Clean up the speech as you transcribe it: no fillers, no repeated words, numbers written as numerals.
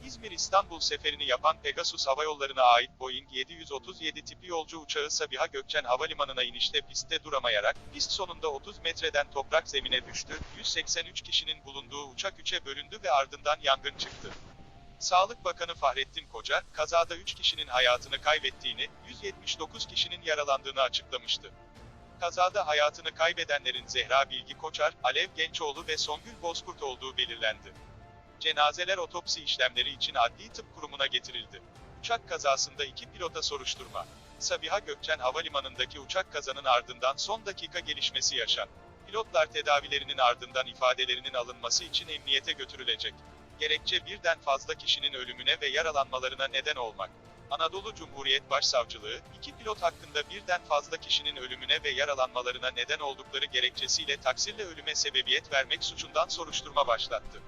İzmir-İstanbul seferini yapan Pegasus Havayolları'na ait Boeing 737 tipi yolcu uçağı Sabiha Gökçen Havalimanı'na inişte pistte duramayarak, pist sonunda 30 metreden toprak zemine düştü, 183 kişinin bulunduğu uçak 3'e bölündü ve ardından yangın çıktı. Sağlık Bakanı Fahrettin Koca, kazada 3 kişinin hayatını kaybettiğini, 179 kişinin yaralandığını açıklamıştı. Kazada hayatını kaybedenlerin Zehra Bilgi Koçar, Alev Gençoğlu ve Songül Bozkurt olduğu belirlendi. Cenazeler otopsi işlemleri için Adli Tıp Kurumu'na getirildi. Uçak kazasında 2 pilota soruşturma. Sabiha Gökçen Havalimanı'ndaki uçak kazanın ardından son dakika gelişmesi yaşandı. Pilotlar tedavilerinin ardından ifadelerinin alınması için emniyete götürülecek. Gerekçe birden fazla kişinin ölümüne ve yaralanmalarına neden olmak. Anadolu Cumhuriyet Başsavcılığı, 2 pilot hakkında birden fazla kişinin ölümüne ve yaralanmalarına neden oldukları gerekçesiyle taksirle ölüme sebebiyet vermek suçundan soruşturma başlattı.